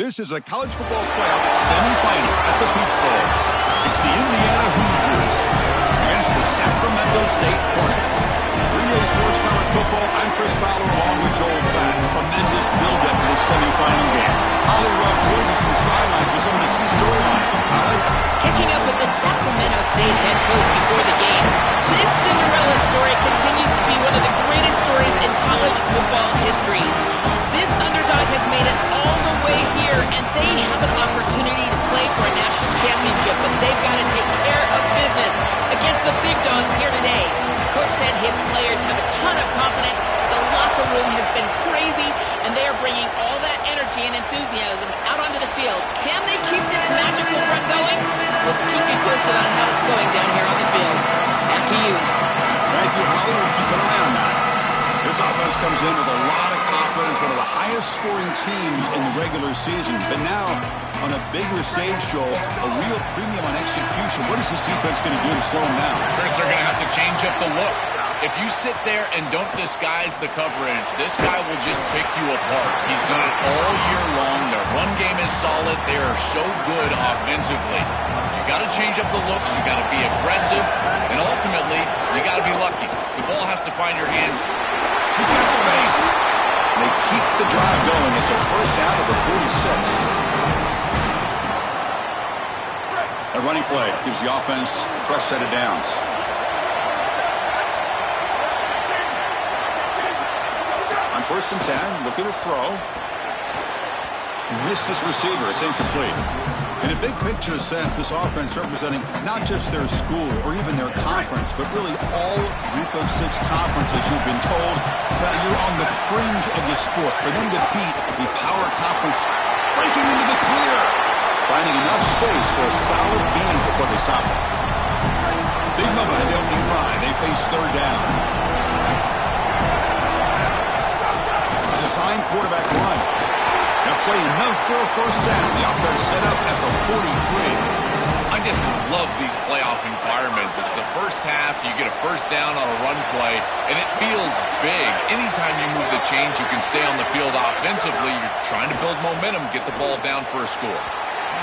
This is a college football playoff semifinal at the Peach Bowl. It's the Indiana Hoosiers against the Sacramento State Hornets. 3A Sports College Football, I'm Chris Fowler along with Joel Platt. Tremendous build-up to this semifinal game. Holly Rudd joins us from the sidelines with some of the key storylines. Holly? Catching up with the Sacramento State head coach before the game, this Cinderella story continues to be one of the greatest stories in college football history. This underdog has made it all the way here, and they have an opportunity to play for a national championship, but they've got to take care of business against the big dogs here today. Coach said his players have a ton of confidence. The locker room has been crazy, and they are bringing all that energy and enthusiasm out onto the field. Can they keep this magical run going? Let's keep you posted on how it's going down here on the field. Back to you. Thank you, Holly. We'll keep an eye on that. This offense comes in with a lot of confidence, one of the highest-scoring teams in the regular season. But now, on a bigger stage, Joel, a real premium on execution. What is this defense going to do to slow them down? First, they're going to have to change up the look. If you sit there and don't disguise the coverage, this guy will just pick you apart. He's done it all year long. Their run game is solid. They are so good offensively. You got to change up the looks. You got to be aggressive. And ultimately, you got to be lucky. The ball has to find your hands. He's got space. They keep the drive going. It's a first out of the 46. A running play gives the offense a fresh set of downs. On 1st and 10, looking to throw. Missed his receiver. It's incomplete. In a big picture sense, this offense representing not just their school or even their conference, but really all Group of 6 conferences who've been told that you're on the fringe of the sport. For them to beat the power conference, breaking into the clear, finding enough space for a solid gain before they stop it. Big moment in the opening drive. They face 3rd down. Designed quarterback run. Now play enough for a first down. The offense set up at the 43. I just love these playoff environments. It's the first half. You get a first down on a run play, and it feels big. Anytime you move the chains, you can stay on the field offensively. You're trying to build momentum, get the ball down for a score.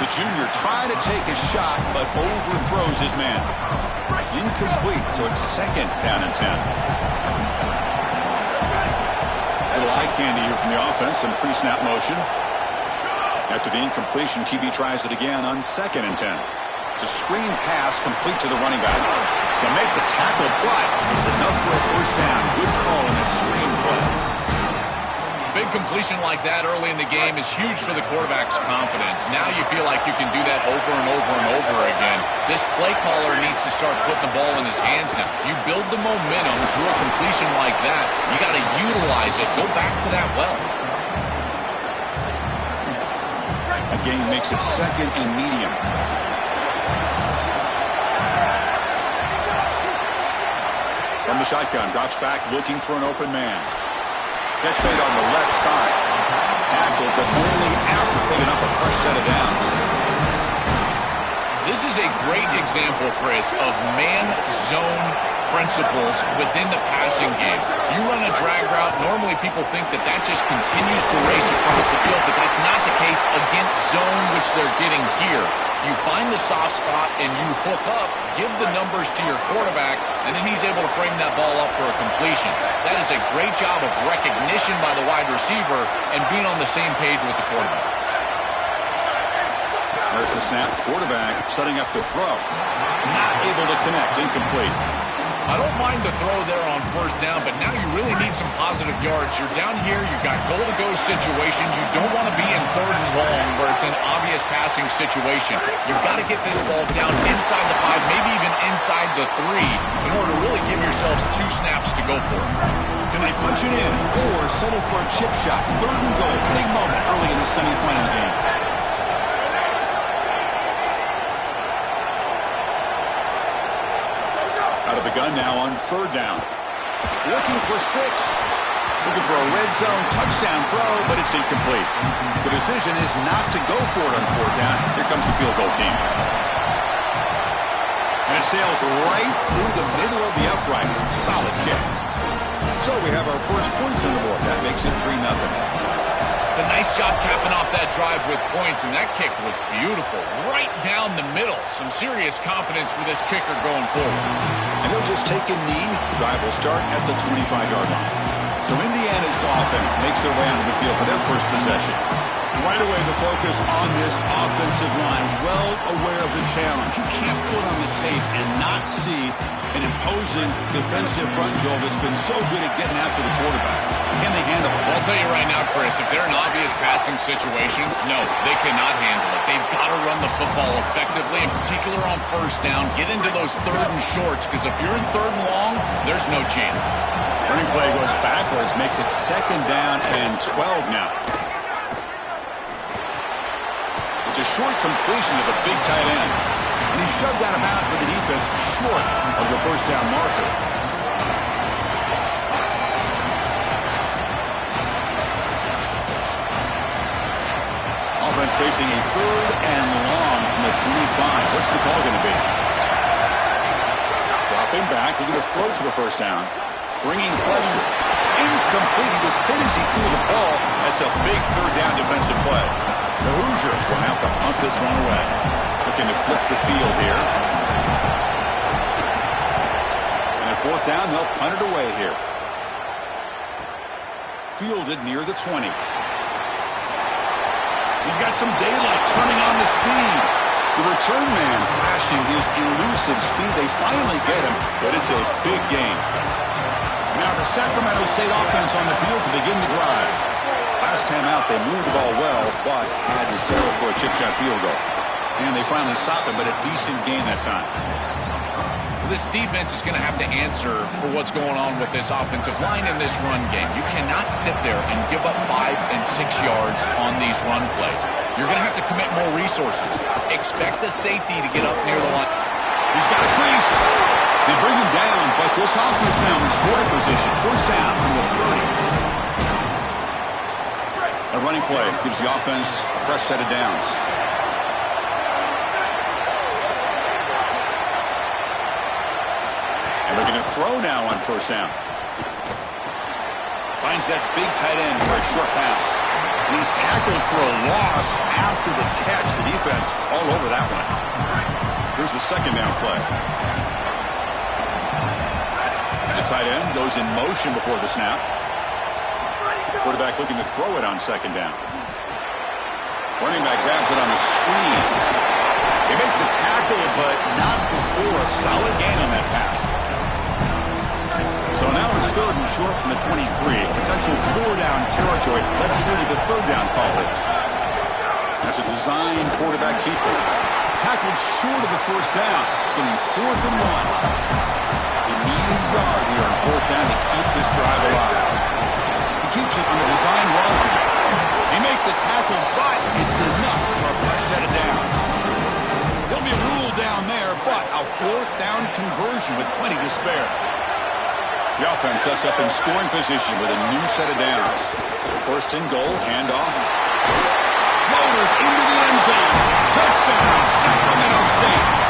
The junior trying to take a shot, but overthrows his man. Incomplete, so it's 2nd down and 10. Little eye candy here from the offense, some pre-snap motion. After the incompletion, QB tries it again on 2nd and 10. It's a screen pass complete to the running back. They'll make the tackle, but it's enough for a first down. Good call in that screen play. Big completion like that early in the game is huge for the quarterback's confidence. Now you feel like you can do that over and over and over again. This play caller needs to start putting the ball in his hands now. You build the momentum through a completion like that. You got to utilize it. Go back to that well. Again, makes it 2nd and medium. From the shotgun, drops back looking for an open man. Catch made on the left side. Tackled, but only after picking up a fresh set of downs. This is a great example, Chris, of man-zone principles within the passing game. You run a drag route, normally people think that that just continues to race across the field, but that's not the case against zone, which they're getting here. You find the soft spot and you hook up, give the numbers to your quarterback, and then he's able to frame that ball up for a completion. That is a great job of recognition by the wide receiver and being on the same page with the quarterback. There's the snap. Quarterback setting up to throw. Not able to connect. Incomplete. I don't mind the throw there on 1st down, but now you really need some positive yards. You're down here, you've got goal-to-go situation. You don't want to be in 3rd and long where it's an obvious passing situation. You've got to get this ball down inside the 5, maybe even inside the 3, in order to really give yourselves 2 snaps to go for it. Can they punch it in or settle for a chip shot? 3rd and goal. Big moment early in the semifinal game. Out of the gun now on 3rd down. Looking for 6. Looking for a red zone touchdown throw, but it's incomplete. The decision is not to go for it on 4th down. Here comes the field goal team. And it sails right through the middle of the uprights. Solid kick. So we have our first points on the board. That makes it 3-0. defense. A nice job capping off that drive with points, and that kick was beautiful. Right down the middle. Some serious confidence for this kicker going forward. And they'll just take a knee. Drive will start at the 25-yard line. So Indiana's offense makes their way onto the field for their first possession. Right away, the focus on this offensive line, well aware of the challenge. You can't put on the tape and not see an imposing defensive front, Joel, that's been so good at getting after the quarterback. Can they handle it? Well, I'll tell you right now, Chris, if they're in obvious passing situations, no, they cannot handle it. They've got to run the football effectively, in particular on first down. Get into those third and shorts, because if you're in third and long, there's no chance. Running play goes backwards, makes it 2nd down and 12 now. It's a short completion to the big tight end. And he's shoved out of bounds by the defense short of the first down marker. Offense facing a 3rd and long from the 25. What's the call going to be? Dropping back, looking to throw for the first down. Bringing pressure. Incomplete. He was hit as he threw the ball. That's a big 3rd down defensive play. The Hoosiers will have to punt this one away. Looking to flip the field here. And at 4th down, they'll punt it away here. Fielded near the 20. He's got some daylight turning on the speed. The return man flashing his elusive speed. They finally get him, but it's a big game. Now the Sacramento State offense on the field to begin the drive. Last time out, they moved the ball well, but had to settle for a chip shot field goal. And they finally stopped it, but a decent game that time. This defense is going to have to answer for what's going on with this offensive line in this run game. You cannot sit there and give up 5 and 6 yards on these run plays. You're going to have to commit more resources. Expect the safety to get up near the line. He's got a crease. They bring him down, but this offense now in scoring position. First down from the 30. A running play gives the offense a fresh set of downs. And they're going to throw now on first down. Finds that big tight end for a short pass. And he's tackled for a loss after the catch. The defense all over that one. Here's the 2nd down play. The tight end goes in motion before the snap. Quarterback looking to throw it on 2nd down. Running back grabs it on the screen. They make the tackle, but not before a solid gain on that pass. So now it's 3rd and short from the 23. Potential 4-down territory. Let's see what the 3rd down call is. That's a design quarterback keeper. Tackled short of the first down. It's going to be 4th and 1. They need a yard here on 4th down to keep this drive alive. Keeps it on the design run. He make the tackle, but it's enough for a fresh set of downs. There'll be a rule down there, but a 4th down conversion with plenty to spare. The offense sets up in scoring position with a new set of downs. 1st and goal, handoff. Motors into the end zone. Touchdown, Sacramento State.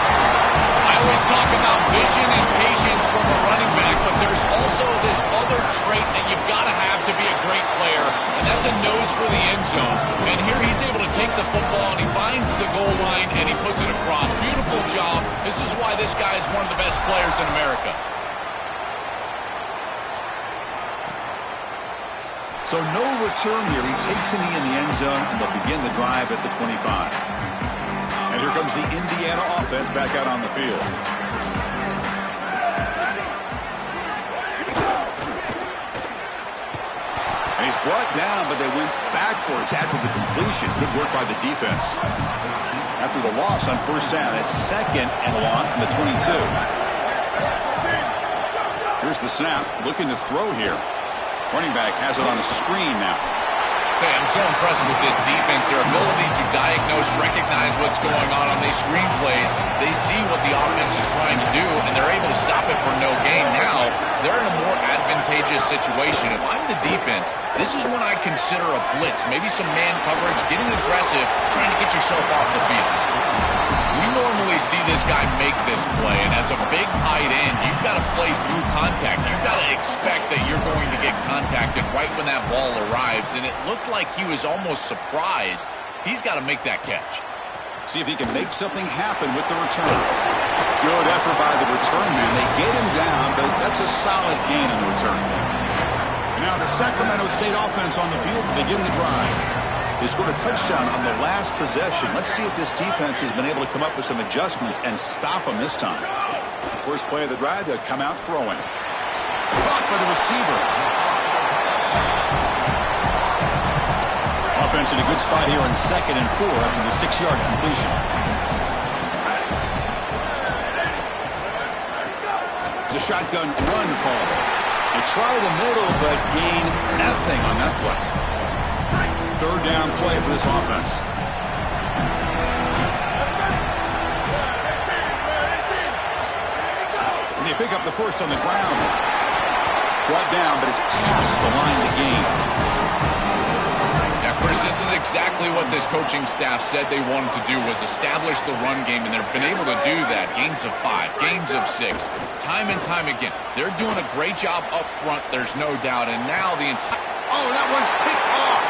I always talk about vision and patience from a running back, but there's also this other trait that you've got to have to be a great player, and that's a nose for the end zone. And here he's able to take the football, and he finds the goal line, and he puts it across. Beautiful job. This is why this guy is one of the best players in America. So no return here. He takes a knee in the end zone, and they'll begin the drive at the 25. And here comes the Indiana offense back out on the field. And he's brought down, but they went backwards after the completion. Good work by the defense. After the loss on first down, it's 2nd and long from the 22. Here's the snap. Looking to throw here. Running back has it on a screen now. Okay, I'm so impressed with this defense. Their ability to diagnose, recognize what's going on these screen plays. They see what the offense is trying to do, and they're able to stop it for no gain. Now, they're in a more advantageous situation. If I'm the defense, this is when I consider a blitz. Maybe some man coverage, getting aggressive, trying to get yourself off the field. We You normally see this guy make this play, and as a big tight end, you've got to play through contact. You've got to expect that you're going to get contacted right when that ball arrives, and it looked like he was almost surprised. He's got to make that catch. See if he can make something happen with the return. Good effort by the return man. They get him down, but that's a solid gain in the return. Now the Sacramento State offense on the field to begin the drive. They scored a touchdown on the last possession. Let's see if this defense has been able to come up with some adjustments and stop them this time. First play of the drive, they'll come out throwing. Blocked by the receiver. Offense in a good spot here on 2nd and 4 after the 6-yard completion. It's a shotgun run call. They try the middle, but gain nothing on that play. Third down play for this offense. And they pick up the first on the ground. Brought down, but it's past the line to gain. Yeah, Chris, this is exactly what this coaching staff said they wanted to do, was establish the run game, and they've been able to do that. Gains of 5, gains of 6, time and time again. They're doing a great job up front, there's no doubt, and now the entire... Oh, that one's picked off.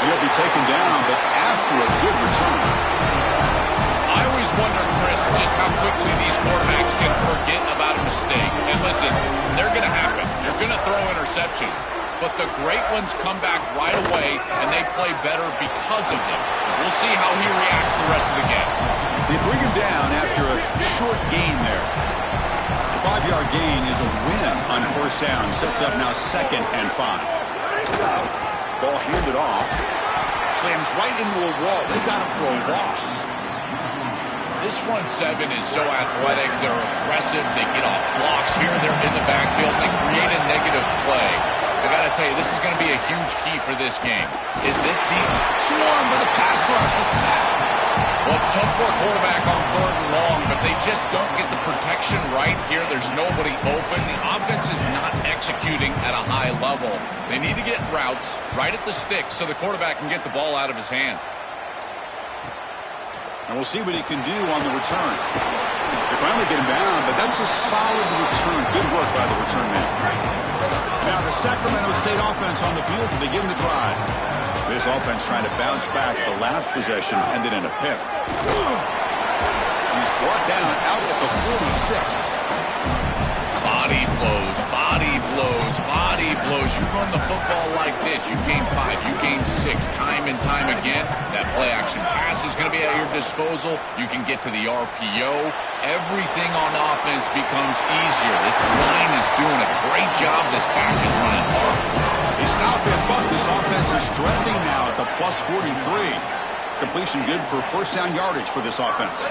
He'll be taken down, but after a good return. I always wonder, Chris, just how quickly these quarterbacks can forget about a mistake. And listen, they're going to happen. You're going to throw interceptions. But the great ones come back right away, and they play better because of them. We'll see how he reacts the rest of the game. They bring him down after a short gain there. The 5-yard gain is a win on first down. Sets up now 2nd and 5. Ball handed off. Slams right into a wall. They got him for a loss. This front 7 is so athletic. They're aggressive. They get off blocks here. They're in the backfield. They create a negative play. I got to tell you, this is going to be a huge key for this game. Is this the swarm with a pass rush? A sack. Well, it's tough for a quarterback on 3rd and long, but they just don't get the protection right here. There's nobody open. The offense is not executing at a high level. They need to get routes right at the stick so the quarterback can get the ball out of his hands. And we'll see what he can do on the return. They finally get him down, but that's a solid return. Good work by the return man. Now the Sacramento State offense on the field to begin the drive. This offense trying to bounce back the last possession, ended in a pick. He's brought down out at the 46. Body blows, body blows, body blows. You run the football like this, you gain 5, you gain 6, time and time again. That play action pass is going to be at your disposal. You can get to the RPO. Everything on offense becomes easier. This line is doing a great job. This back is running hard. He stopped it, but this offense is threatening now at the plus 43. Completion good for first down yardage for this offense.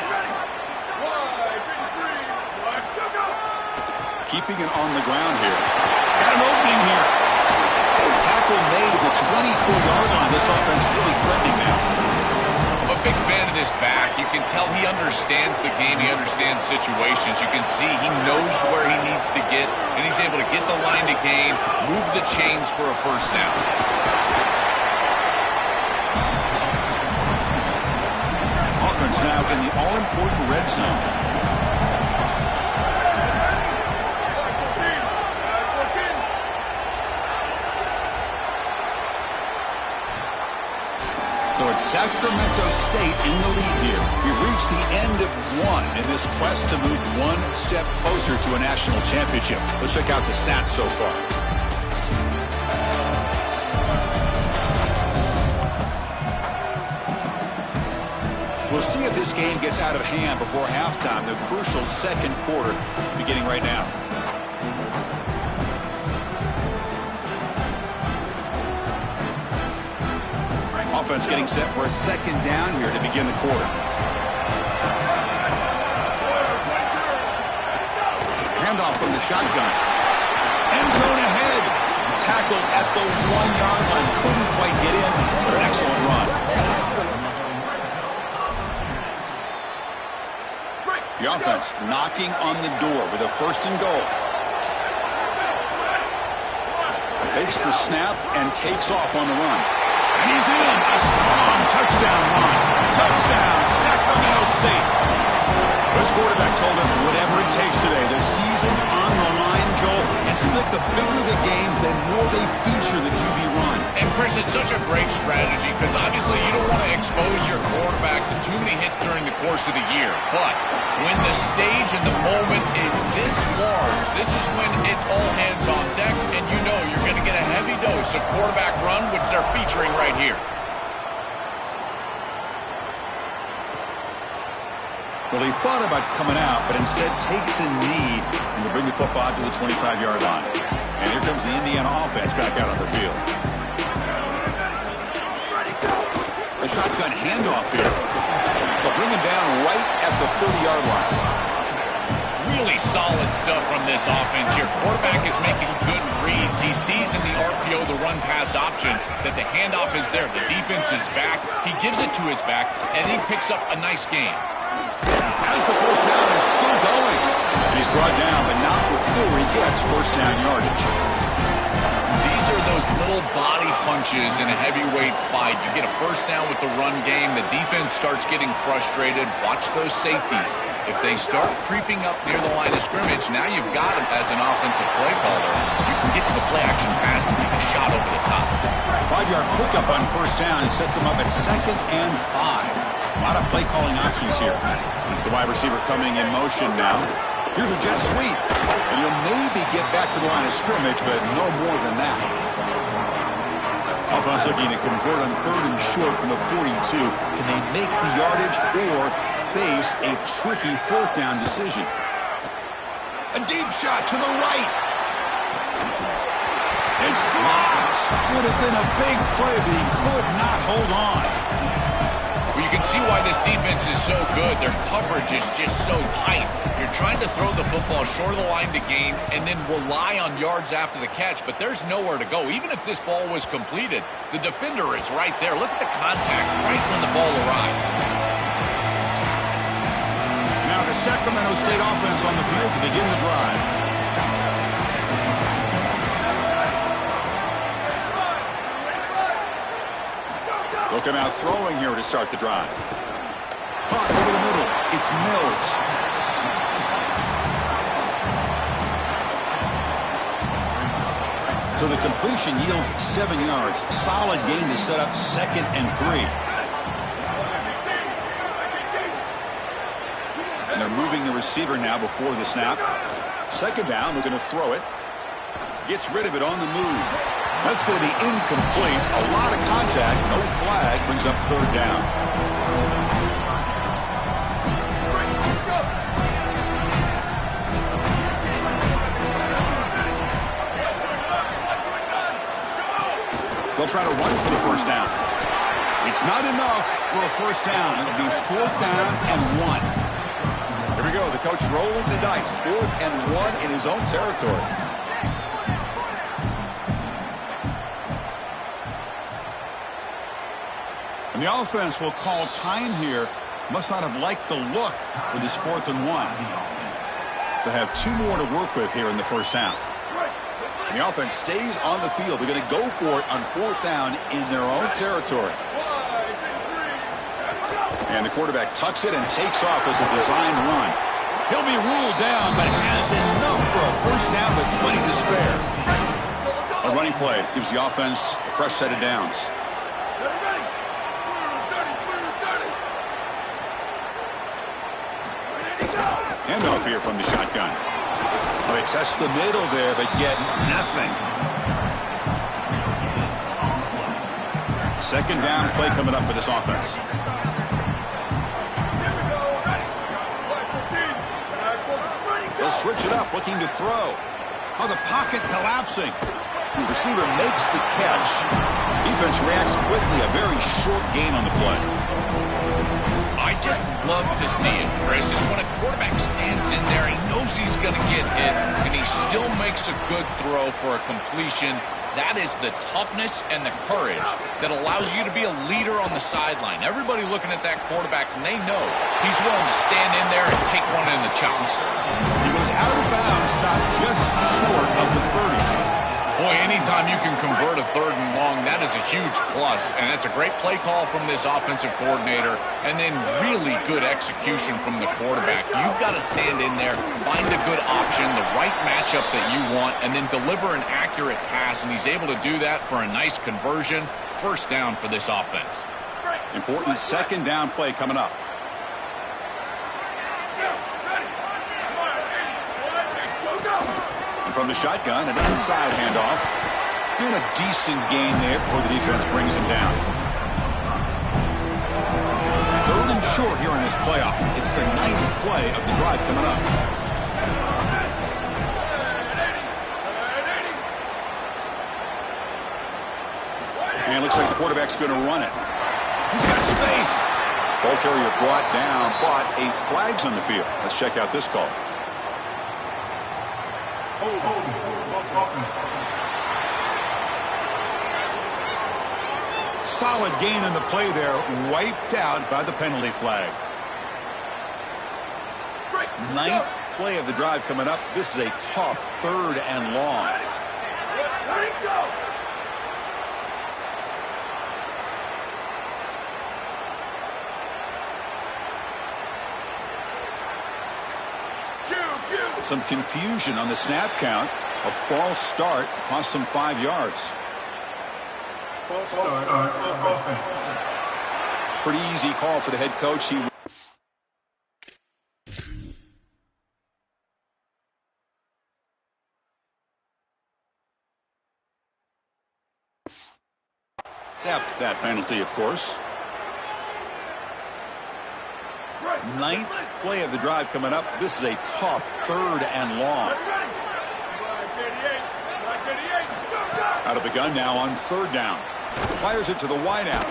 Keeping it on the ground here. Got an opening here. Tackle made at the 24-yard line. This offense really threatening now. I'm a big fan of this back. You can tell he understands the game. He understands situations. You can see he knows where he needs to get, and he's able to get the line to gain, move the chains for a first down. Offense now in the all-important red zone. So it's Sacramento State in the lead here. We've reached the end of one in this quest to move one step closer to a national championship. Let's check out the stats so far. We'll see if this game gets out of hand before halftime. The crucial 2nd quarter beginning right now. Offense getting set for a 2nd down here to begin the quarter. Handoff from the shotgun. End zone ahead. Tackled at the 1-yard line. Couldn't quite get in, but an excellent run. The offense knocking on the door with a 1st and goal. Takes the snap and takes off on the run. He's in. A strong touchdown run. Touchdown, Sacramento State. This quarterback told us whatever it takes today. The season on the line, Joel. And seems like the bigger the game, the more they feature the QB run. And Chris, it's such a great strategy because obviously you don't want to expose your quarterback to too many hits during the course of the year. But when the stage and the moment is this large, this is when it's all hands on deck, and you know you're going to get a heavy dose of quarterback run, which they're featuring right here. Well, he thought about coming out, but instead takes a knee and will bring the football to the 25-yard line. And here comes the Indiana offense back out on the field. The shotgun handoff here. They'll bring him down right at the 30-yard line. Really solid stuff from this offense here. Quarterback is making good reads. He sees in the RPO, the run-pass option, that the handoff is there. The defense is back. He gives it to his back, and he picks up a nice gain. As the first down is still going. He's brought down, but not before he gets first down yardage. These are those little body punches in a heavyweight fight. You get a first down with the run game. The defense starts getting frustrated. Watch those safeties. If they start creeping up near the line of scrimmage, now you've got him as an offensive play caller. You can get to the play-action pass and take a shot over the top. 5-yard pickup on first down and sets him up at 2nd and 5. A lot of play-calling options here. It's the wide receiver coming in motion now. Here's a jet sweep. And you'll maybe get back to the line of scrimmage, but no more than that. Offense looking to convert on 3rd and short from the 42. Can they make the yardage or face a tricky 4th down decision? A deep shot to the right. It's dropped. Would have been a big play, but he could not hold on. Well, you can see why this defense is so good. Their coverage is just so tight. You're trying to throw the football short of the line to gain and then rely on yards after the catch, but there's nowhere to go. Even if this ball was completed, the defender is right there. Look at the contact right when the ball arrives. Now the Sacramento State offense on the field to begin the drive. Looking out throwing here to start the drive. Caught over the middle. It's Mills. So the completion yields 7 yards. Solid gain to set up 2nd and 3. And they're moving the receiver now before the snap. 2nd down, looking to throw it. Gets rid of it on the move. That's going to be incomplete. A lot of contact. No flag. Brings up 3rd down. They'll try to run for the first down. It's not enough for a first down. It'll be 4th down and 1. Here we go. The coach rolling the dice. 4th and 1 in his own territory. And the offense will call time here. Must not have liked the look for this 4th and 1. They have 2 more to work with here in the first half. And the offense stays on the field. They're going to go for it on 4th down in their own territory. And the quarterback tucks it and takes off as a design run. He'll be ruled down, but has enough for a first down with plenty to spare. A running play gives the offense a fresh set of downs. Handoff here from the shotgun. Well, they test the middle there, but get nothing. 2nd down play coming up for this offense. They'll switch it up, looking to throw. Oh, the pocket collapsing. The receiver makes the catch. Defense reacts quickly. A very short gain on the play. I just love to see it, Chris. Is when a quarterback stands in there, he knows he's going to get hit, and he still makes a good throw for a completion. That is the toughness and the courage that allows you to be a leader on the sideline. Everybody looking at that quarterback, and they know he's willing to stand in there and take one in the chops. He goes out of bounds, stopped just short of the 30. Boy, anytime you can convert a 3rd and long, that is a huge plus. And that's a great play call from this offensive coordinator. And then really good execution from the quarterback. You've got to stand in there, find a good option, the right matchup that you want, and then deliver an accurate pass. And he's able to do that for a nice conversion. 1st down for this offense. Important 2nd down play coming up. And from the shotgun, an inside handoff. And a decent gain there before the defense brings him down. 3rd and short here in this playoff. It's the 9th play of the drive coming up. And it looks like the quarterback's going to run it. He's got space. Ball carrier brought down, but a flag's on the field. Let's check out this call. Solid gain in the play there, wiped out by the penalty flag. 9th play of the drive coming up. This is a tough 3rd and long. Some confusion on the snap count. A false start cost some 5 yards. False start. Pretty easy call for the head coach. He accept that penalty, of course. 9th play of the drive coming up. This is a tough 3rd and long. Out of the gun now on 3rd down. Fires it to the wideout.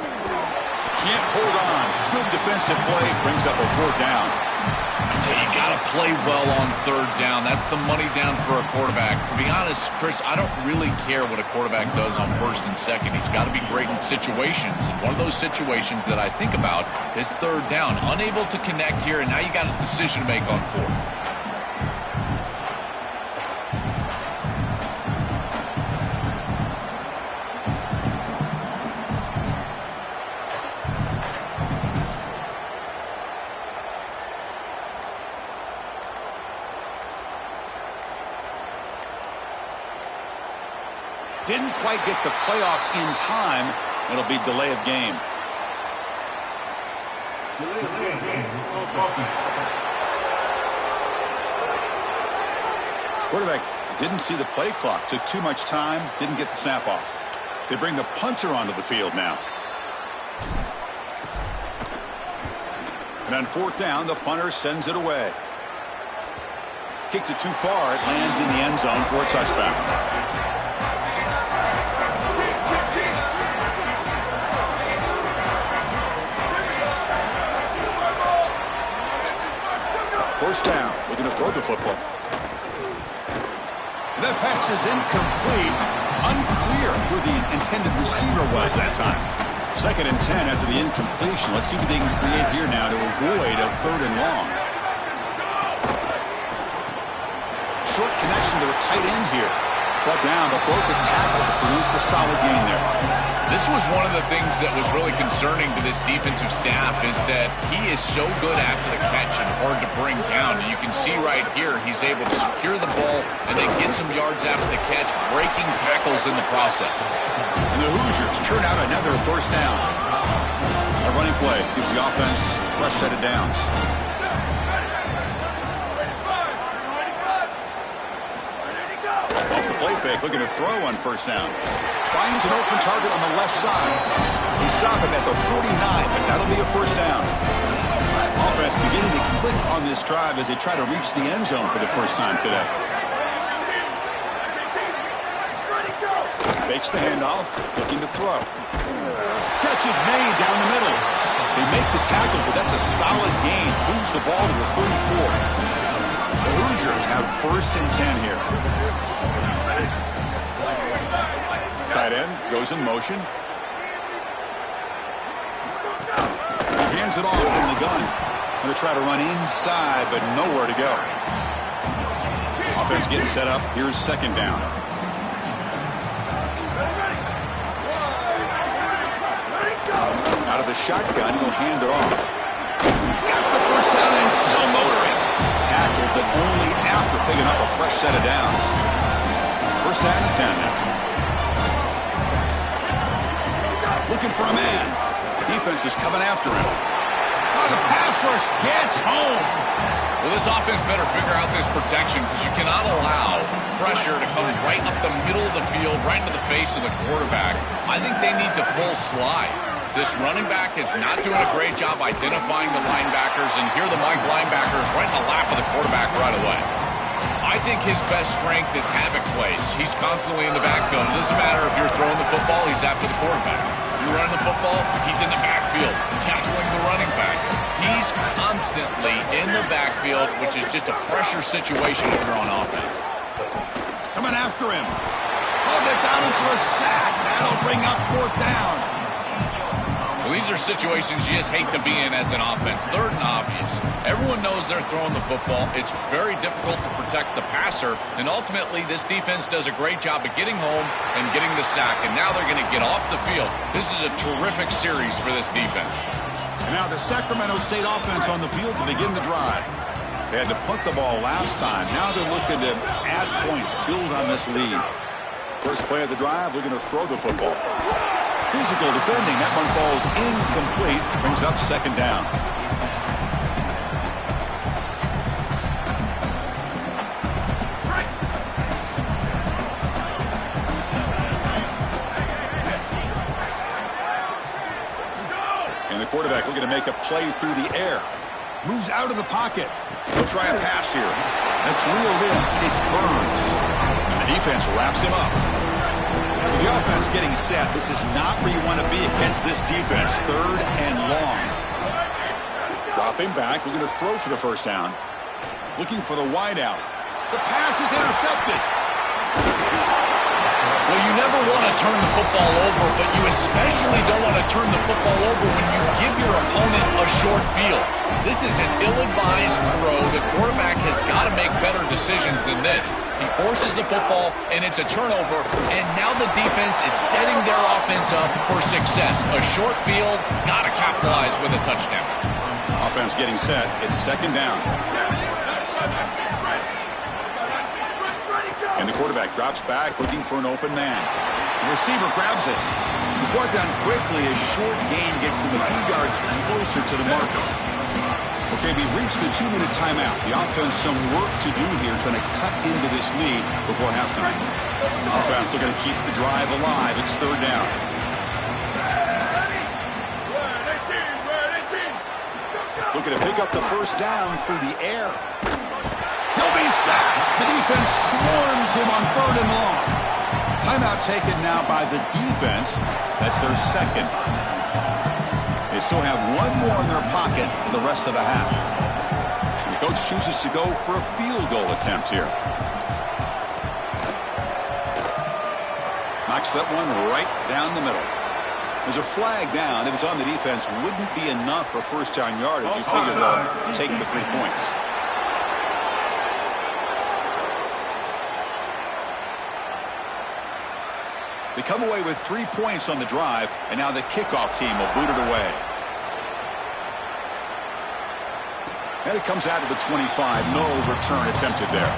Can't hold on. Good defensive play. Brings up a 4th down. I tell you, you got to play well on 3rd down. That's the money down for a quarterback. To be honest, Chris, I don't really care what a quarterback does on 1st and 2nd. He's got to be great in situations. And one of those situations that I think about is 3rd down. Unable to connect here, and now you got a decision to make on 4th. Didn't quite get the playoff in time. It'll be delay of game. Quarterback didn't see the play clock. Took too much time. Didn't get the snap off. They bring the punter onto the field now. And on 4th down, the punter sends it away. Kicked it too far. It lands in the end zone for a touchback. First down, looking to throw the football. And that pass is incomplete. Unclear who the intended receiver was that time. 2nd and 10 after the incompletion. Let's see what they can create here now to avoid a 3rd and long. Short connection to the tight end here. Brought down, but broke the tackle to produce a solid gain there. This was one of the things that was really concerning to this defensive staff is that he is so good after the catch and hard to bring down. And you can see right here he's able to secure the ball and then get some yards after the catch, breaking tackles in the process. And the Hoosiers churn out another 1st down. A running play gives the offense a fresh set of downs. Off the play fake, looking to throw on 1st down. Finds an open target on the left side. He stopped him at the 49, but that'll be a 1st down. Offense beginning to click on this drive as they try to reach the end zone for the first time today. Fakes the handoff, looking to throw. Catch is made down the middle. They make the tackle, but that's a solid gain. Moves the ball to the 34. The Hoosiers have 1st and 10 here. Tight end goes in motion. He hands it off from the gun. Going to try to run inside, but nowhere to go. Offense getting set up. Here's 2nd down. Out of the shotgun, he'll hand it off. He's got the first down and still motoring. Tackled, but only after picking up a fresh set of downs. First down and 10 now. Looking for a man. Defense is coming after him. Oh, the pass rush gets home. Well, this offense better figure out this protection because you cannot allow pressure to come right up the middle of the field, right into the face of the quarterback. I think they need to full slide. This running back is not doing a great job identifying the linebackers, and here the Mike linebackers right in the lap of the quarterback right away. I think his best strength is havoc plays. He's constantly in the backfield. It doesn't matter if you're throwing the football, he's after the quarterback. You're running the football, he's in the backfield, tackling the running back. He's constantly in the backfield, which is just a pressure situation if you're on offense. Coming after him. Oh, they've got him for a sack. That'll bring up fourth down. Well, these are situations you just hate to be in as an offense. Third and obvious. Everyone knows they're throwing the football. It's very difficult to protect the passer, and ultimately this defense does a great job of getting home and getting the sack, and now they're going to get off the field. This is a terrific series for this defense. And now the Sacramento State offense on the field to begin the drive. They had to punt the ball last time. Now they're looking to add points, build on this lead. First play of the drive, they're going to throw the football. Physical defending. That one falls incomplete. Brings up second down. And the quarterback looking to make a play through the air. Moves out of the pocket. He'll try a pass here. That's reeled in. It's Burns. And the defense wraps him up. So the offense getting set. This is not where you want to be against this defense. Third and long. Dropping back. We're going to throw for the first down. Looking for the wideout. The pass is intercepted. Well, you never want to turn the football over, but you especially don't want to turn the football over when you give your opponent a short field. This is an ill-advised throw. The quarterback has got to make better decisions than this. He forces the football, and it's a turnover, and now the defense is setting their offense up for success. A short field, got to capitalize with a touchdown. Offense getting set. It's second down. And the quarterback drops back, looking for an open man. The receiver grabs it. He's brought down quickly. A short gain gets them a few yards closer to the marker. Okay, we've reached the 2-minute timeout. The offense some work to do here, trying to cut into this lead before halftime. Offense looking to keep the drive alive. It's third down. Looking to pick up the first down through the air. He'll be sacked. The defense swarms him on third and long. Timeout taken now by the defense. That's their second. They still have one more in their pocket for the rest of the half. And the coach chooses to go for a field goal attempt here. Knocks that one right down the middle. There's a flag down. If it's on the defense, wouldn't be enough for first down yardage. You figure they'll take the 3 points. They come away with 3 points on the drive, and now the kickoff team will boot it away. And it comes out to the 25. No return attempted there.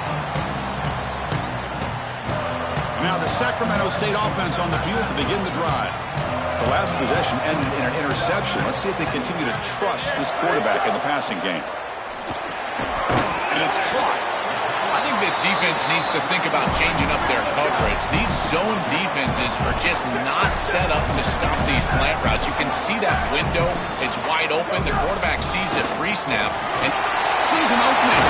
And now the Sacramento State offense on the field to begin the drive. The last possession ended in an interception. Let's see if they continue to trust this quarterback in the passing game. And it's caught. I think this defense needs to think about changing up their coverage. These zone defenses are just not set up to stop these slant routes. You can see that window. It's wide open. The quarterback sees it pre-snap and sees an opening.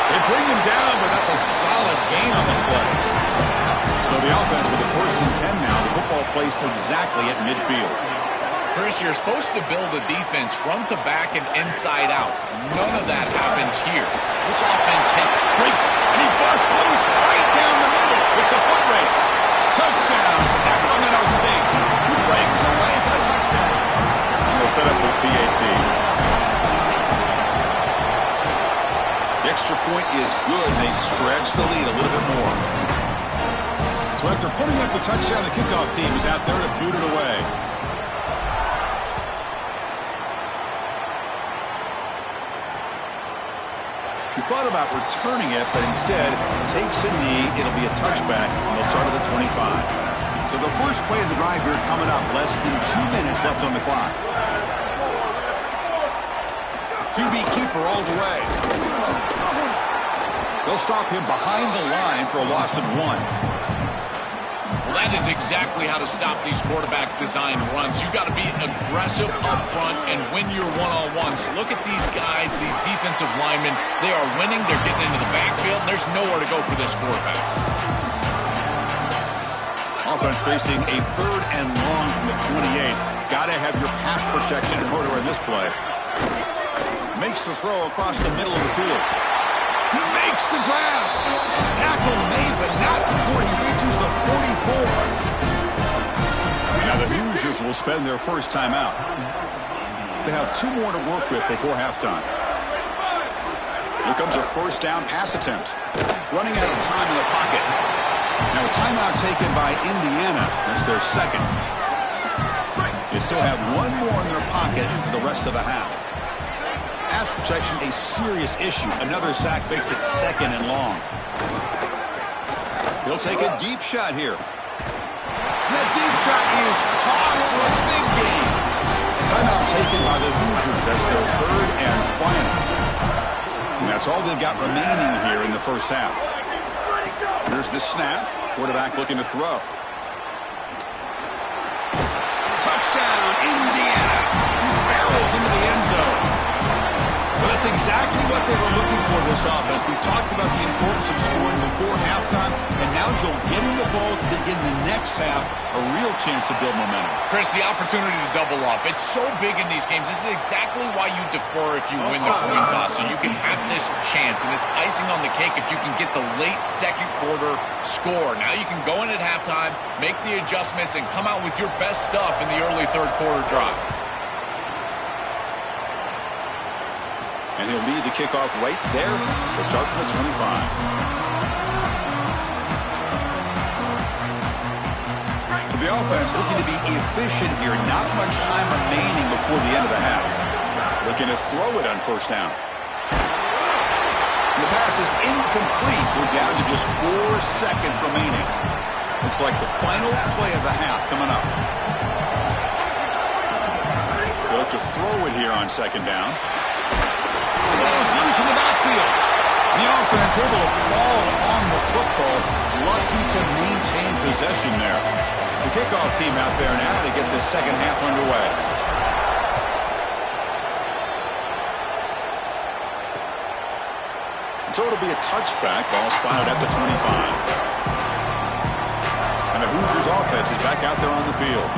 They bring him down, but that's a solid gain on the play. So the offense with the first and 10 now. The football placed exactly at midfield. Chris, you're supposed to build a defense front to back and inside out. None of that happens here. This offense hit great, and he busts loose right down the middle. It's a foot race. Touchdown, Sacramento State. Who breaks away for the touchdown? And they'll set up with PAT. The extra point is good, and they stretch the lead a little bit more. So after putting up the touchdown, the kickoff team is out there to boot it away. He thought about returning it, but instead takes a knee. It'll be a touchback, and they'll start at the 25. So the first play of the drive here coming up. Less than 2 minutes left on the clock. QB keeper all the way. They'll stop him behind the line for a loss of 1. Well, that is exactly how to stop these quarterback design runs. You've got to be aggressive up front and win your one-on-ones. Look at these guys, these defensive linemen. They are winning. They're getting into the backfield, and there's nowhere to go for this quarterback. Offense facing a 3rd and long from the 28. Got to have your pass protection in order in this play. Makes the throw across the middle of the field. He makes the grab. Tackle made, but not before he reaches the 44. Now the Hoosiers will spend their first time out. They have 2 more to work with before halftime. Here comes a first down pass attempt. Running out of time in the pocket. Now a timeout taken by Indiana. That's their second. They still have 1 more in their pocket for the rest of the half. Pass protection a serious issue. Another sack makes it 2nd and long. He'll take a deep shot here. That deep shot is caught for a big gain. Timeout taken by the Hoosiers. That's their 3rd and final. And that's all they've got remaining here in the first half. Here's the snap. Quarterback looking to throw. Touchdown, Indiana. Barrels into the end zone. Well, that's exactly what they were looking for this offense. We talked about the importance of scoring before halftime, and now Joel getting the ball to begin the next half, a real chance to build momentum. Chris, the opportunity to double up. It's so big in these games. This is exactly why you defer if you win the coin toss, so you can have this chance, and it's icing on the cake if you can get the late second quarter score. Now you can go in at halftime, make the adjustments, and come out with your best stuff in the early third quarter drive. And he'll lead the kickoff right there. We'll start from the 25. So the offense looking to be efficient here. Not much time remaining before the end of the half. Looking to throw it on first down. And the pass is incomplete. We're down to just 4 seconds remaining. Looks like the final play of the half coming up. They'll look to throw it here on second down. Ball's loose in the backfield. The offense able to fall on the football. Lucky to maintain possession there. The kickoff team out there now to get this second half underway. So it'll be a touchback. Ball spotted at the 25. And the Hoosiers offense is back out there on the field.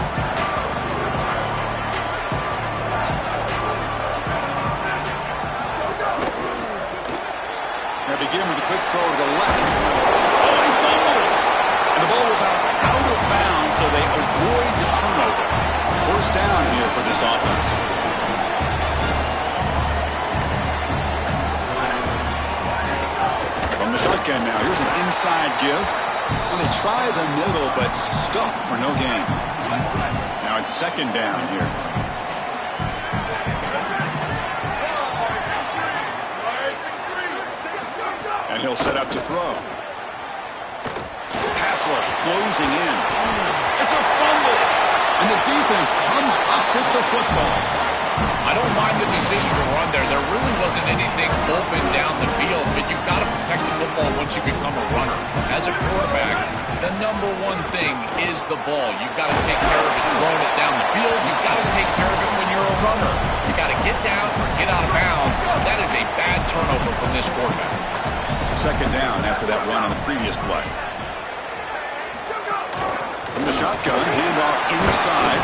Begin with a quick throw to the left. Oh, he fumbles! And the ball will bounce out of bounds, so they avoid the turnover. First down here for this offense. From the shotgun now, here's an inside give. And they try the middle, but stuff for no gain. Now it's second down here. And he'll set up to throw. Pass rush closing in. It's a fumble. And the defense comes up with the football. I don't mind the decision to run there. There really wasn't anything open down the field, but you've got to protect the football once you become a runner. As a quarterback, the number one thing is the ball. You've got to take care of it throwing it down the field. You've got to take care of it when you're a runner. You've got to get down or get out of bounds. That is a bad turnover from this quarterback. Second down after that run on the previous play. From the shotgun, handoff inside.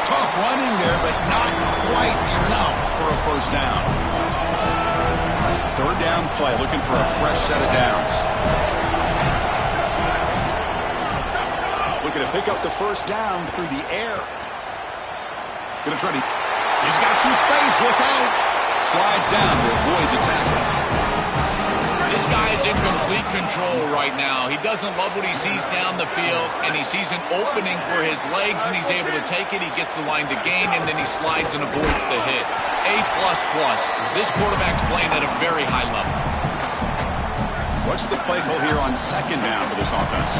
Tough running there, but not quite enough for a first down. Third down play, looking for a fresh set of downs. Looking to pick up the first down through the air. Gonna try to... He's got some space, look out! Slides down to avoid the tackle. This guy is in complete control right now. He doesn't love what he sees down the field, and he sees an opening for his legs, and he's able to take it. He gets the line to gain, and then he slides and avoids the hit. A++. This quarterback's playing at a very high level. What's the play call here on second down for this offense?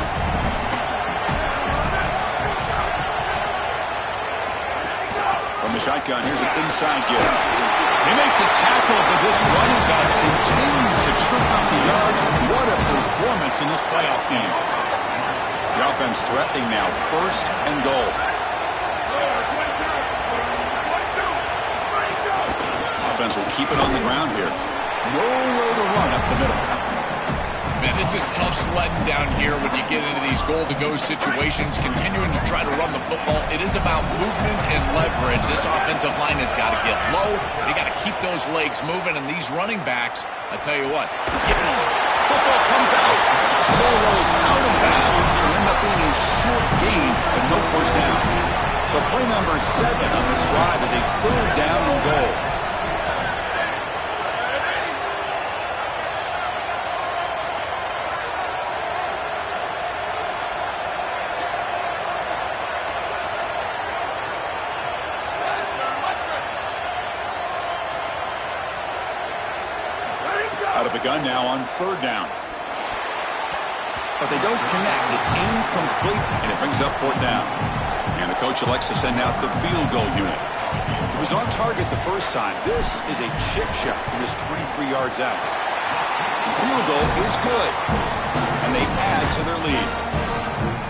From the shotgun, here's an inside give. They make the tackle, but this running back continues to churn out the yards. What a performance in this playoff game. The offense threatening now, 1st and goal. Offense will keep it on the ground here. Nowhere to run up the middle. Man, this is tough sledding down here when you get into these goal-to-go situations, continuing to try to run the football. It is about movement and leverage. This offensive line has got to get low. They got to keep those legs moving, and these running backs, I tell you what, get them. Football comes out. The ball rolls out of bounds. It'll end up being a short gain, but no first down. So play number 7 on this drive is a 3rd down and goal. Out of the gun now on 3rd down. But they don't connect. It's incomplete, and it brings up 4th down. And the coach elects to send out the field goal unit. It was on target the first time. This is a chip shot. It is 23 yards out. The field goal is good, and they add to their lead.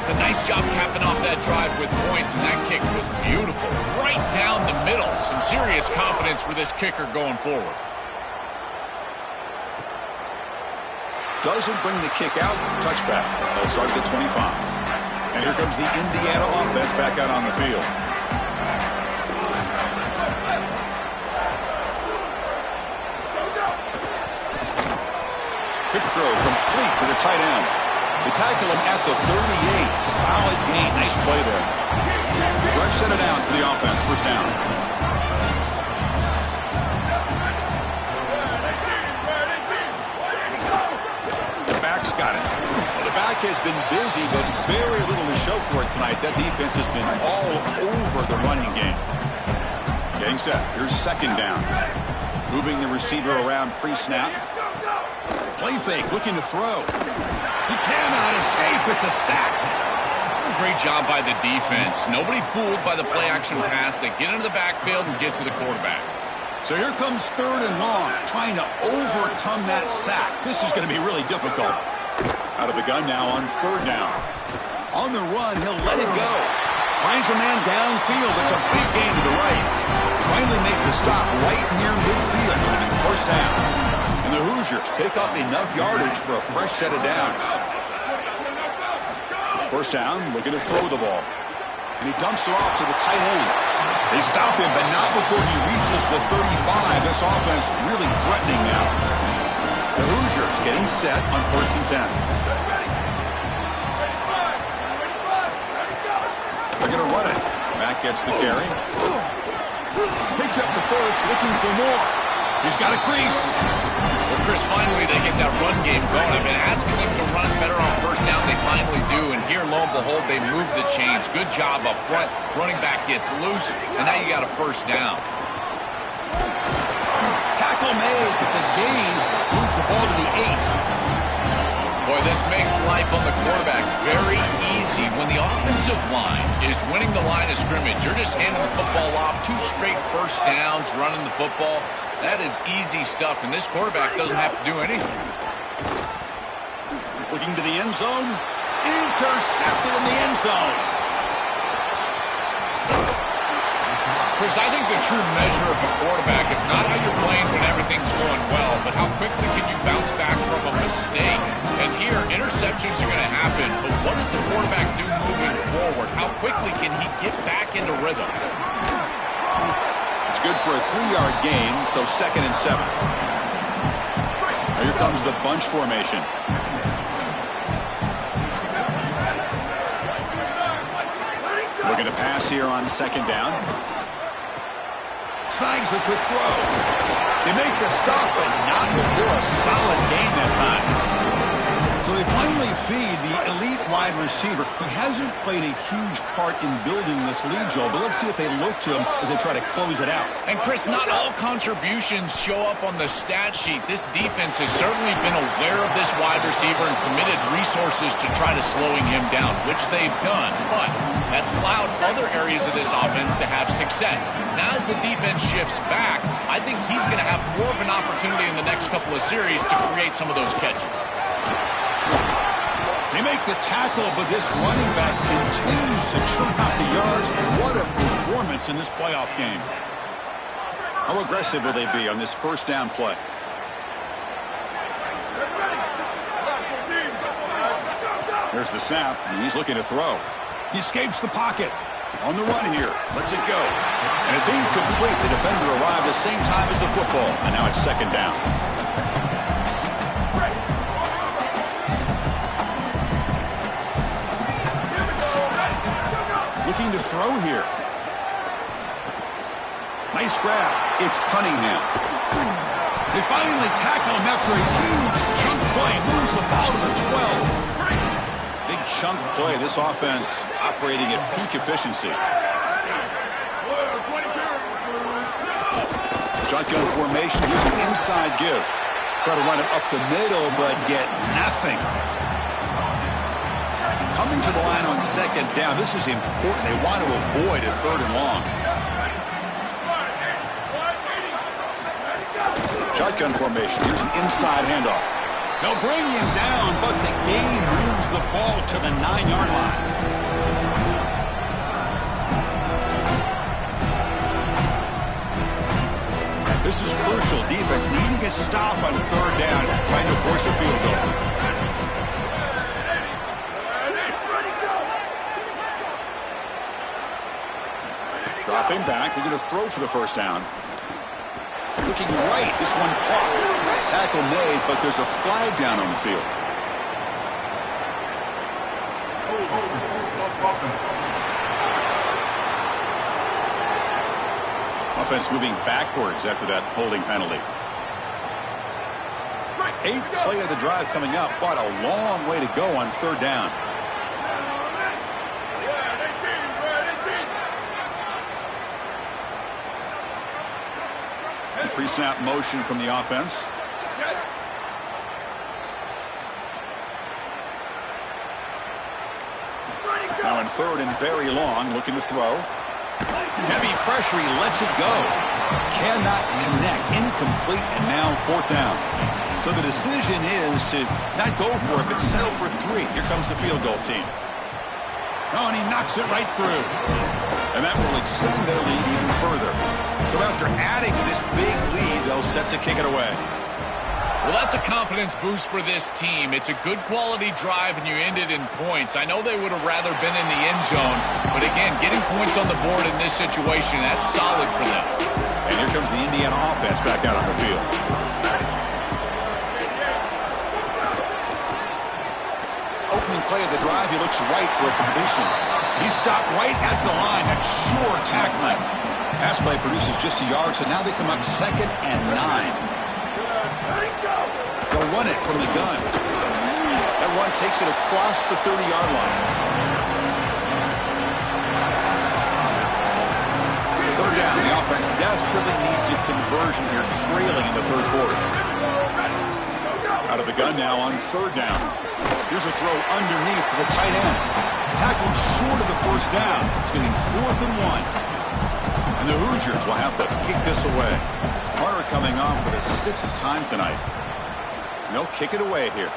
It's a nice job capping off that drive with points, and that kick was beautiful. Right down the middle. Some serious confidence for this kicker going forward. Doesn't bring the kick out. Touchback. They'll start at the 25. And here comes the Indiana offense back out on the field. Quick throw complete to the tight end. They tackle him at the 38. Solid gain. Nice play there. Fresh set of downs for the offense. First down. Got it. Well, the back has been busy, but very little to show for it tonight. That defense has been all over the running game. Getting set. Here's 2nd down. Moving the receiver around pre-snap. Play fake, looking to throw. He cannot escape. It's a sack. Great job by the defense. Nobody fooled by the play-action pass. They get into the backfield and get to the quarterback. So here comes 3rd and long, trying to overcome that sack. This is going to be really difficult. Out of the gun now on 3rd down. On the run, he'll let it go. Finds a man downfield. It's a big gain to the right. Finally make the stop right near midfield. It'll be 1st down. And the Hoosiers pick up enough yardage for a fresh set of downs. 1st down, looking to throw the ball. And he dumps it off to the tight end. They stop him, but not before he reaches the 35. This offense really threatening now. The Hoosiers getting set on 1st and 10. They're going to run it. Matt gets the carry. Picks up the first, looking for more. He's got a crease. Well, Chris, finally they get that run game going. I've been asking them to run better on 1st down. They finally do, and here, lo and behold, they move the chains. Good job up front. Running back gets loose, and now you got a 1st down. Tackle made, but the gain moves the ball to the 8. Boy, this makes life on the quarterback very easy. When the offensive line is winning the line of scrimmage, you're just handing the football off. 2 straight 1st downs, running the football. That is easy stuff, and this quarterback doesn't have to do anything. Looking to the end zone. Intercepted in the end zone. Chris, I think the true measure of a quarterback is not how you're playing when everything's going well, but how quickly can you bounce back from a mistake. And here, interceptions are going to happen, but what does the quarterback do moving forward? How quickly can he get back into rhythm? It's good for a 3-yard gain, so 2nd and 7. Here comes the bunch formation. Looking to pass here on 2nd down. Snags the quick throw. They make the stop, but not before a solid gain that time. So they finally feed, the elite wide receiver. He hasn't played a huge part in building this lead, Joel, but let's see if they look to him as they try to close it out. And, Chris, not all contributions show up on the stat sheet. This defense has certainly been aware of this wide receiver and committed resources to try to slowing him down, which they've done. But that's allowed other areas of this offense to have success. Now as the defense shifts back, I think he's going to have more of an opportunity in the next couple of series to create some of those catches. They make the tackle, but this running back continues to trim out the yards. What a performance in this playoff game. How aggressive will they be on this first down play? There's the snap, and he's looking to throw. He escapes the pocket. On the run here. Lets it go. And it's incomplete. The defender arrived the same time as the football, and now it's second down. Looking to throw here. Nice grab. It's Cunningham. They finally tackle him after a huge chunk play. Moves the ball to the 12. Big chunk play. This offense operating at peak efficiency. Shotgun formation. Here's an inside give. Try to run it up the middle, but get nothing. Coming to the line on second down. This is important. They want to avoid a third and long. Shotgun formation. Here's an inside handoff. They'll bring him down, but the game moves the ball to the 9-yard line. This is crucial. Defense needing a stop on third down, trying to force a field goal. Dropping back. They're going to throw for the first down. Looking right. This one caught. Tackle made, but there's a flag down on the field. Offense moving backwards after that holding penalty. 8th play of the drive coming up, but a long way to go on third down. Pre-snap motion from the offense. Now in third and very long, looking to throw. Heavy pressure, he lets it go. Cannot connect, incomplete, and now fourth down. So the decision is to not go for it, but settle for 3. Here comes the field goal team. Oh, and he knocks it right through. And that will extend their lead even further. So after adding to this big lead, they'll set to kick it away. Well, that's a confidence boost for this team. It's a good quality drive, and you ended in points. I know they would have rather been in the end zone, but again, getting points on the board in this situation, that's solid for them. And here comes the Indiana offense back out on the field. Opening play of the drive, he looks right for a completion. He stopped right at the line. That's sure tackling. Pass play produces just a yard, so now they come up second and 9. They'll run it from the gun. That run takes it across the 30-yard line. Third down. The offense desperately needs a conversion here, trailing in the third quarter. Out of the gun now on third down. Here's a throw underneath to the tight end. Tackled short of the first down. It's going to be 4th and 1. And the Hoosiers will have to kick this away. Carter coming on for the 6th time tonight. They'll kick it away here.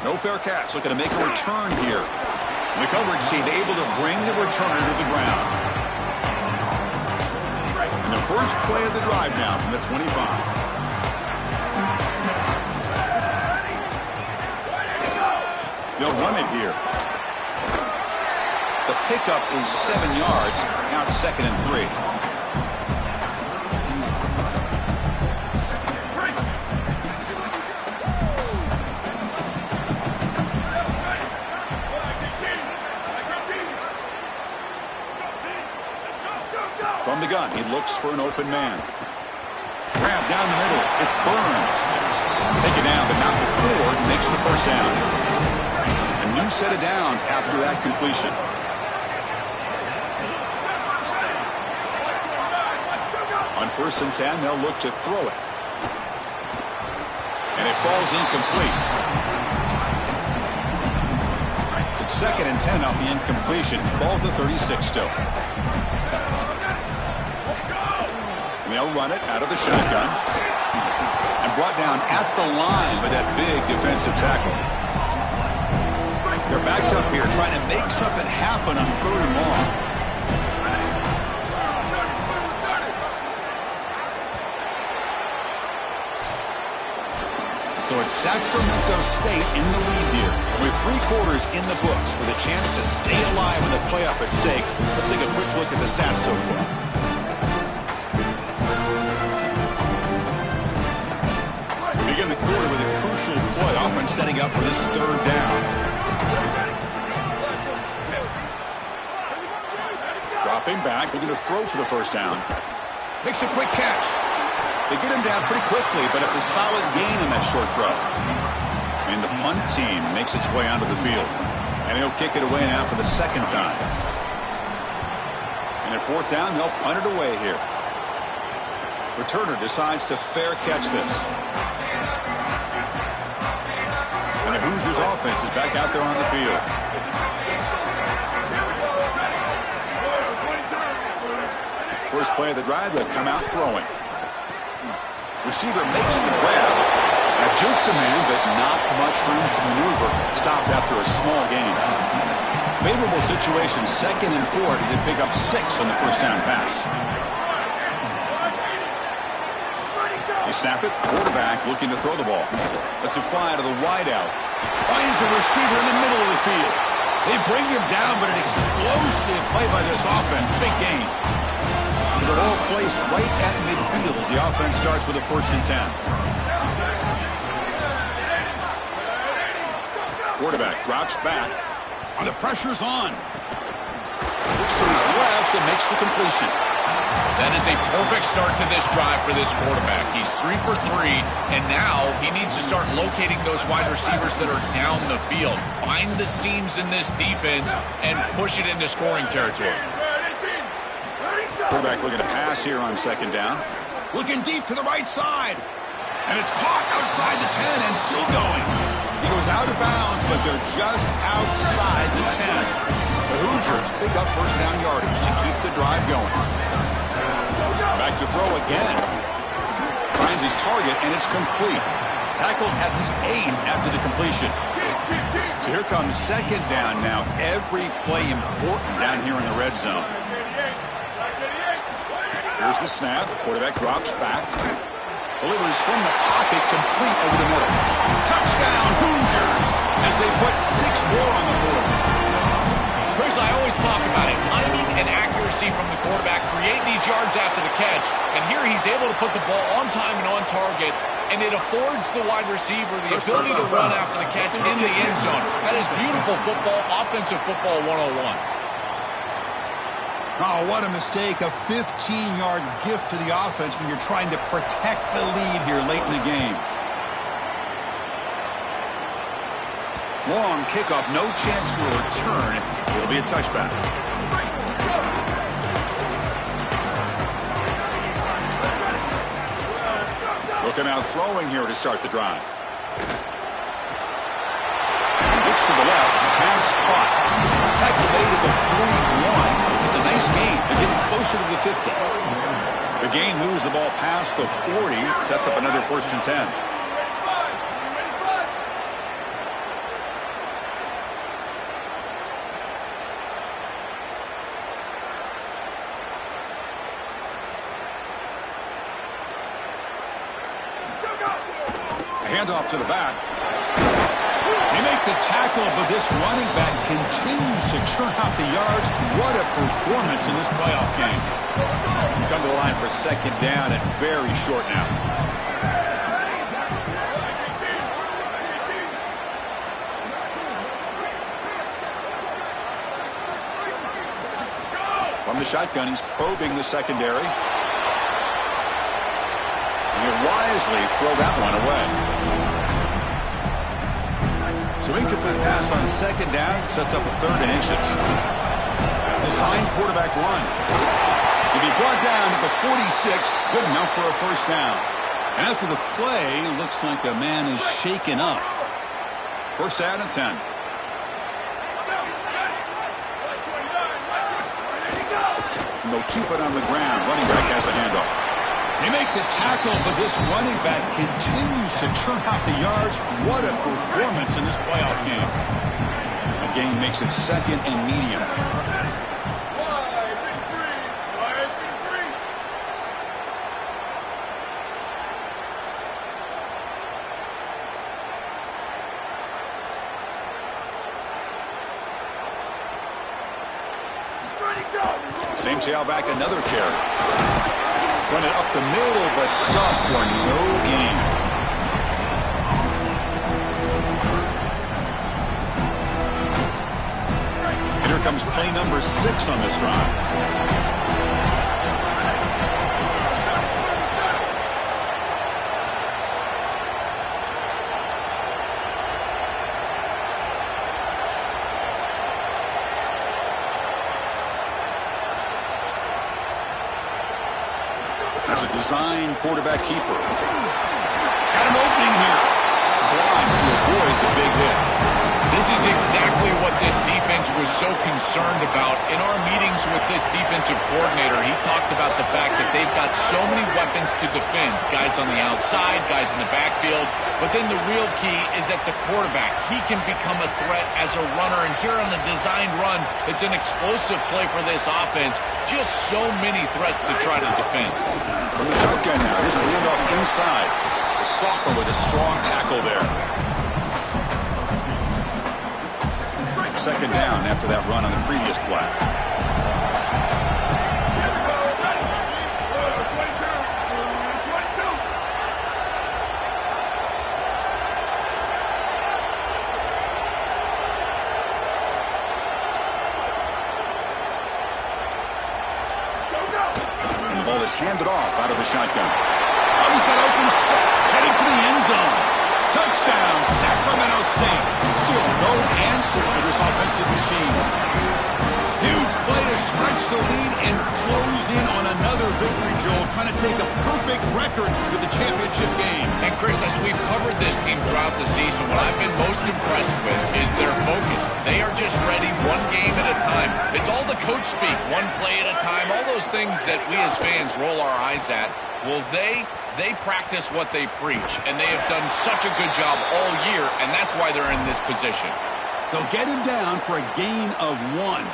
No fair catch. Looking to make a return here. The coverage team able to bring the returner to the ground. And the first play of the drive now from the 25. They'll run it here. The pickup is 7 yards. Now it's 2nd and 3. From the gun, he looks for an open man. Grab down the middle. It's Burns. Taken down, but not before he makes the first down. A new set of downs after that completion. On 1st and 10, they'll look to throw it. And it falls incomplete. It's 2nd and 10 off the incompletion. Ball to 36 still. They'll run it out of the shotgun. And brought down at the line by that big defensive tackle. They're backed up here trying to make something happen on 3rd and long. So it's Sacramento State in the lead here with 3 quarters in the books with a chance to stay alive with a playoff at stake. Let's take a quick look at the stats so far. We begin the quarter with a crucial play, often setting up for this 3rd down. Dropping back, looking to throw for the 1st down. Makes a quick catch. They get him down pretty quickly, but it's a solid gain on that short throw. And the punt team makes its way onto the field. And he'll kick it away now for the 2nd time. And at 4th down, they'll punt it away here. Returner decides to fair catch this. And the Hoosiers offense is back out there on the field. First play of the drive, they'll come out throwing. Receiver makes the grab. A juke to man, but not much room to maneuver. Stopped after a small gain. Favorable situation, 2nd and 4. He did pick up 6 on the 1st down pass. They snap it. Quarterback looking to throw the ball. Lets it fly to the wideout. Finds a receiver in the middle of the field. They bring him down, but an explosive play by this offense. Big gain. So the ball placed right at midfield as the offense starts with a 1st and 10. Quarterback drops back. And the pressure's on. Looks to his left and makes the completion. That is a perfect start to this drive for this quarterback. He's 3 for 3, and now he needs to start locating those wide receivers that are down the field. Find the seams in this defense and push it into scoring territory. Quarterback looking to pass here on 2nd down. Looking deep to the right side. And it's caught outside the 10 and still going. He goes out of bounds, but they're just outside the 10. The Hoosiers pick up 1st down yardage to keep the drive going. Back to throw again. Finds his target, and it's complete. Tackled at the 8 after the completion. So here comes 2nd down now. Every play important down here in the red zone. Here's the snap. Quarterback drops back. Delivers from the pocket, complete over the middle. Touchdown, Hoosiers, as they put 6 more on the board. Chris, I always talk about it. Timing and accuracy from the quarterback create these yards after the catch. And here he's able to put the ball on time and on target. And it affords the wide receiver the ability to run after the catch in the end zone. That is beautiful football, offensive football 101. Oh, what a mistake. A 15-yard gift to the offense when you're trying to protect the lead here late in the game. Long kickoff, no chance for a return. It'll be a touchback. Looking out throwing here to start the drive. Looks to the left, pass caught. Tackle made at the 41. It's a nice gain. They're getting closer to the 50. The gain moves the ball past the 40, sets up another 1st and 10. A handoff to the back. They make the tackle, but this running back continues to churn out the yards. What a performance in this playoff game. Come to the line for 2nd down and very short now. From the shotgun, he's probing the secondary. He'll wisely throw that one away. So incomplete pass on second down sets up a 3rd and inches. Design quarterback run. To be brought down at the 46, good enough for a 1st down. And after the play, looks like a man is shaken up. 1st down and 10. And they'll keep it on the ground. Running back has the handoff. They make the tackle, but this running back continues to churn out the yards. What a performance in this playoff game. The game makes it 2nd and medium. Same tailback, another carry. Run it up the middle, but stuffed for no gain. And here comes play number 6 on this drive. That's a design quarterback keeper. Got an opening here. Slides to avoid the big hit. This is exactly what this defense was so concerned about. In our meetings with this defensive coordinator, he talked about the fact that they've got so many weapons to defend. Guys on the outside, guys in the backfield. But then the real key is at the quarterback. He can become a threat as a runner. And here on the designed run, it's an explosive play for this offense. Just so many threats to try to defend. From the shotgun now, here's a handoff inside. The sophomore with a strong tackle there. 2nd down after that run on the previous play. And the ball is handed off out of the shotgun. Oh, he's got open spot, heading for the end zone. Touchdown, Sacramento State. Still no answer for this offensive machine. Huge play to stretch the lead and close in on another victory, Joel, trying to take a perfect record for the championship game. And Chris, as we've covered this team throughout the season, what I've been most impressed with is their focus. They are just ready one game at a time. It's all the coach speak, one play at a time, all those things that we as fans roll our eyes at. Well, they practice what they preach, and they have done such a good job all year, and that's why they're in this position. They'll get him down for a gain of 1.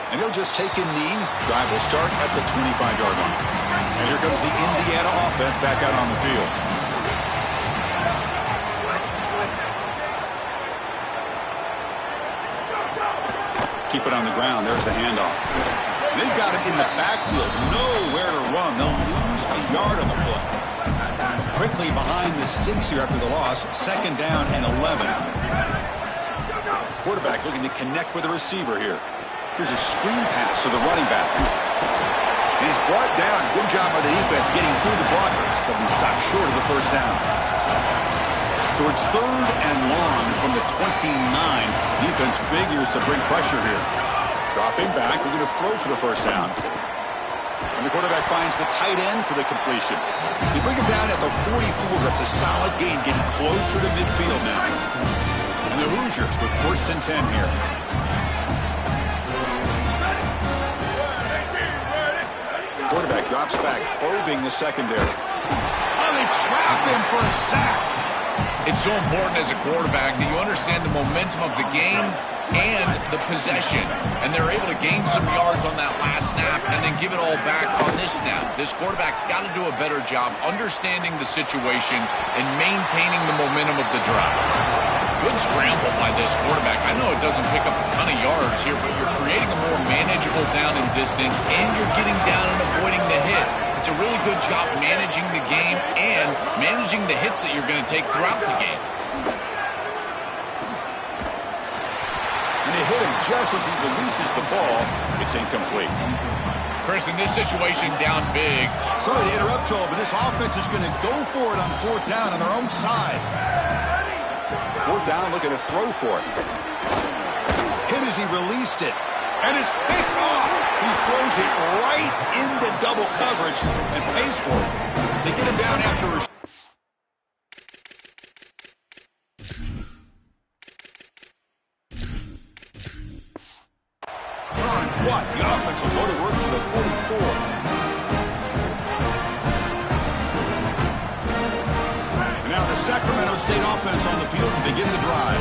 And he'll just take a knee. Drive will start at the 25-yard line. And here comes the Indiana offense back out on the field. Keep it on the ground. There's the handoff. They've got it in the backfield. Nowhere to run. They'll lose a yard on the play. Quickly behind the sticks here after the loss. 2nd down and 11. Quarterback looking to connect with the receiver here. Here's a screen pass to the running back. He's brought down. Good job by the defense getting through the blockers, but he stopped short of the 1st down. So it's 3rd and long from the 29. Defense figures to bring pressure here. Dropping back, we're going to throw for the 1st down. And the quarterback finds the tight end for the completion. They bring him down at the 44. That's a solid gain, getting closer to midfield now. And the Hoosiers with 1st and 10 here. Quarterback drops back, probing the secondary. Oh, they trap him for a sack. It's so important as a quarterback that you understand the momentum of the game and the possession. And they're able to gain some yards on that last snap and then give it all back on this snap. This quarterback's got to do a better job understanding the situation and maintaining the momentum of the drive. Good scramble by this quarterback. I know it doesn't pick up a ton of yards here, but you're creating a more manageable down and distance, and you're getting down and avoiding the hit. It's a really good job managing the game and managing the hits that you're going to take throughout the game. And they hit him just as he releases the ball, it's incomplete. Chris, in this situation, down big. Sorry to interrupt, Joel, but this offense is going to go for it on fourth down on their own side. Fourth down, looking to throw for it. Hit as he released it. And it's picked off. He throws it right into double coverage and pays for it. They get him down after a... What? The offense will go to work for the 44. And now the Sacramento State offense on the field to begin the drive.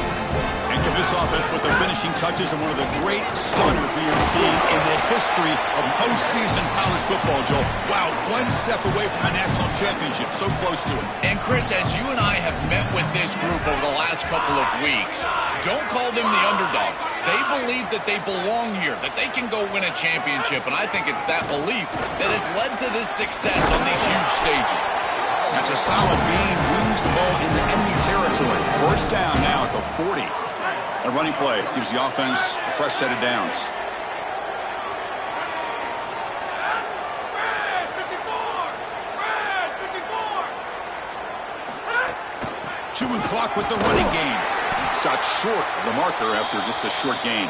And can this offense put the finishing touches on one of the great stunners we have seen in the history of postseason college football, Joel? Wow, one step away from a national championship, so close to it. And Chris, as you and I have met with this group over the last couple of weeks, don't call them the underdogs. They believe that they belong here, that they can go win a championship, and I think it's that belief that has led to this success on these huge stages. That's a solid gain. Moves the ball into enemy territory. First down now at the 40. A running play gives the offense a fresh set of downs. Chewing clock with the running game. Stopped short of the marker after just a short gain.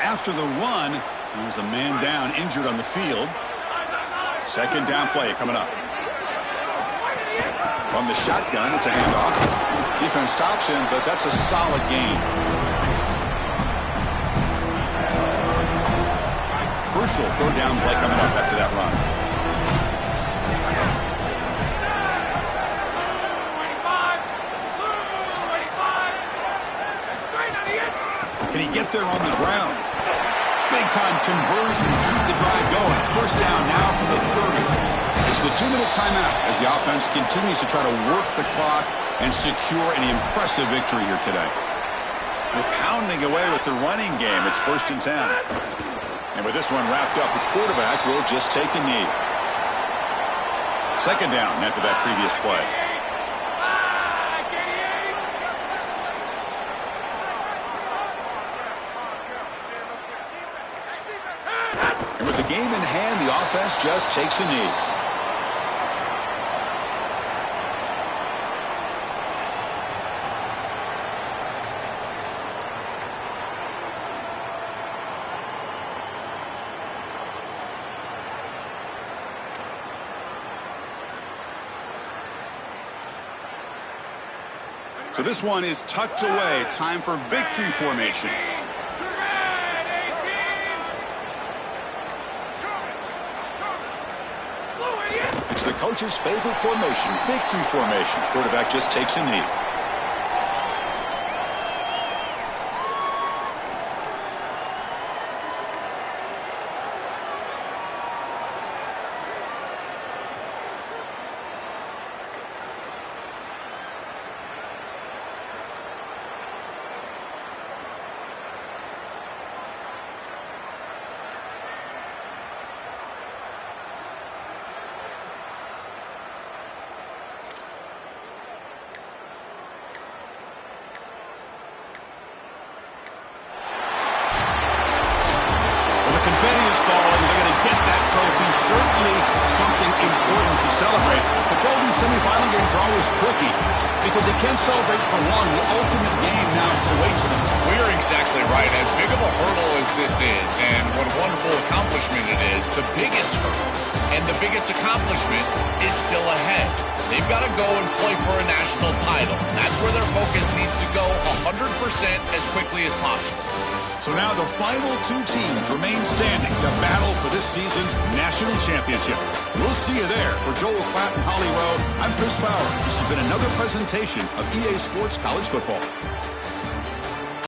After the run, there's a man down, injured on the field. Second down play coming up. From the shotgun, it's a handoff. Defense stops him, but that's a solid gain. Crucial third down play coming up after that run. Can he get there on the ground? Big-time conversion to keep the drive going. First down now from the 30. It's the 2-minute timeout as the offense continues to try to work the clock and secure an impressive victory here today. They're pounding away with the running game. It's 1st and 10. And with this one wrapped up, the quarterback will just take a knee. Second down after that previous play. And with the game in hand, the offense just takes a knee. So this one is tucked away. Time for victory formation. It's the coach's favorite formation, victory formation. Quarterback just takes a knee. Certainly something important to celebrate. But Joel, these semifinal games are always tricky because they can't celebrate for long. The ultimate game now awaits them. We're exactly right. As big of a hurdle as this is, and what a wonderful accomplishment it is, the biggest hurdle and the biggest accomplishment is still ahead. They've got to go and play for a national title. That's where their focus needs to go 100% as quickly as possible. So now the final two teams remain standing to battle for this season's national championship. We'll see you there. For Joel Klatt and Holly Rowe, I'm Chris Fowler. This has been another presentation of EA Sports College Football.